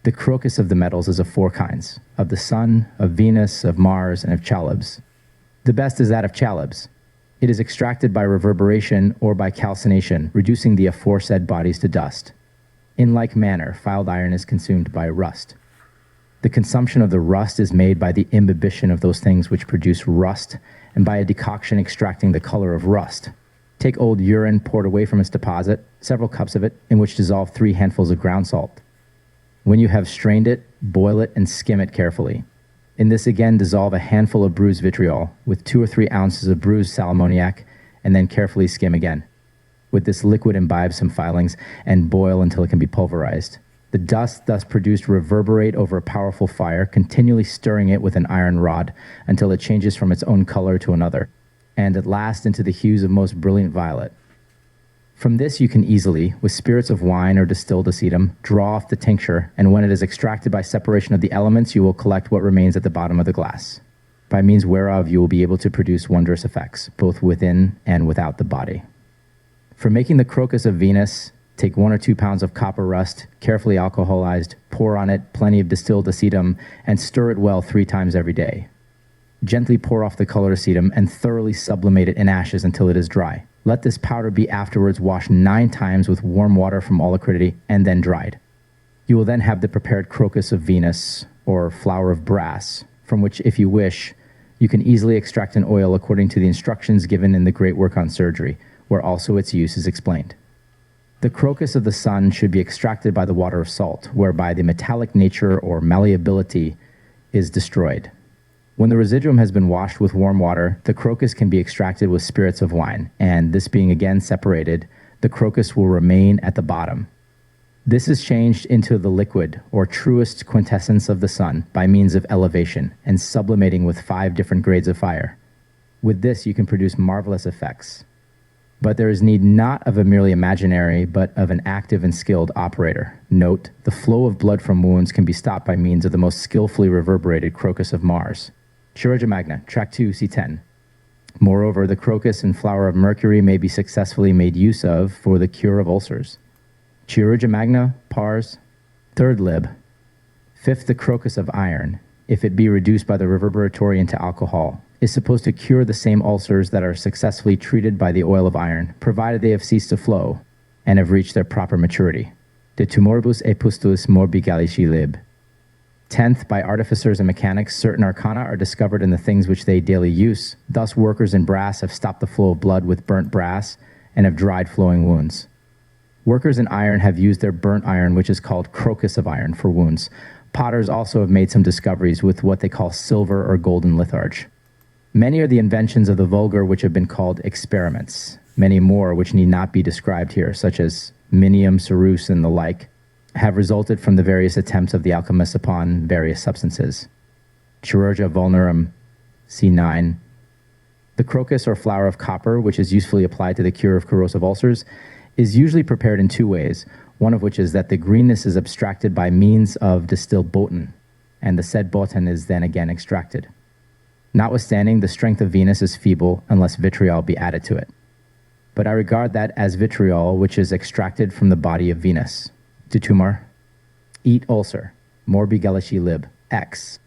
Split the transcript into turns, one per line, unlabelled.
The crocus of the metals is of 4 kinds: of the sun, of Venus, of Mars, and of chalybs. The best is that of chalybs. It is extracted by reverberation or by calcination, reducing the aforesaid bodies to dust. In like manner, filed iron is consumed by rust. The consumption of the rust is made by the imbibition of those things which produce rust, and by a decoction extracting the color of rust. Take old urine poured away from its deposit, several cups of it, in which dissolve 3 handfuls of ground salt. When you have strained it, boil it and skim it carefully. In this again dissolve a handful of bruised vitriol, with 2 or 3 ounces of bruised sal ammoniac, and then carefully skim again. With this liquid imbibe some filings, and boil until it can be pulverized. The dust thus produced reverberate over a powerful fire, continually stirring it with an iron rod, until it changes from its own color to another, and at last into the hues of most brilliant violet. From this you can easily, with spirits of wine or distilled acetum, draw off the tincture, and when it is extracted by separation of the elements, you will collect what remains at the bottom of the glass, by means whereof you will be able to produce wondrous effects, both within and without the body. For making the crocus of Venus, take 1 or 2 pounds of copper rust, carefully alcoholized, pour on it plenty of distilled acetum, and stir it well 3 times every day. Gently pour off the colored acetum and thoroughly sublimate it in ashes until it is dry. Let this powder be afterwards washed 9 times with warm water from all acridity, and then dried. You will then have the prepared crocus of Venus, or flower of brass, from which, if you wish, you can easily extract an oil according to the instructions given in the great work on surgery, where also its use is explained. The crocus of the sun should be extracted by the water of salt, whereby the metallic nature or malleability is destroyed. When the residuum has been washed with warm water, the crocus can be extracted with spirits of wine, and this being again separated, the crocus will remain at the bottom. This is changed into the liquid, or truest quintessence of the sun, by means of elevation, and sublimating with 5 different grades of fire. With this you can produce marvelous effects. But there is need not of a merely imaginary, but of an active and skilled operator. Note, the flow of blood from wounds can be stopped by means of the most skillfully reverberated crocus of Mars. Chirurgia Magna, Tract 2, C10. Moreover, the crocus and flower of Mercury may be successfully made use of for the cure of ulcers. Chirurgia Magna, Pars. 3rd lib. 5th, the crocus of iron, if it be reduced by the reverberatory into alcohol, is supposed to cure the same ulcers that are successfully treated by the oil of iron, provided they have ceased to flow and have reached their proper maturity. De tumoribus et pustulis morbi Gallici lib. 10th, by artificers and mechanics, certain arcana are discovered in the things which they daily use. Thus workers in brass have stopped the flow of blood with burnt brass and have dried flowing wounds. Workers in iron have used their burnt iron, which is called crocus of iron, for wounds. Potters also have made some discoveries with what they call silver or golden litharge. Many are the inventions of the vulgar which have been called experiments. Many more, which need not be described here, such as minium, ceruse, and the like, have resulted from the various attempts of the alchemists upon various substances. Chirurgia vulnerum, C9. The crocus or flower of copper, which is usefully applied to the cure of corrosive ulcers, is usually prepared in 2 ways, one of which is that the greenness is abstracted by means of distilled botan, and the said botan is then again extracted. Notwithstanding, the strength of Venus is feeble unless vitriol be added to it. But I regard that as vitriol which is extracted from the body of Venus. De tumor. Eat ulcer. Morbi Gallici lib. X.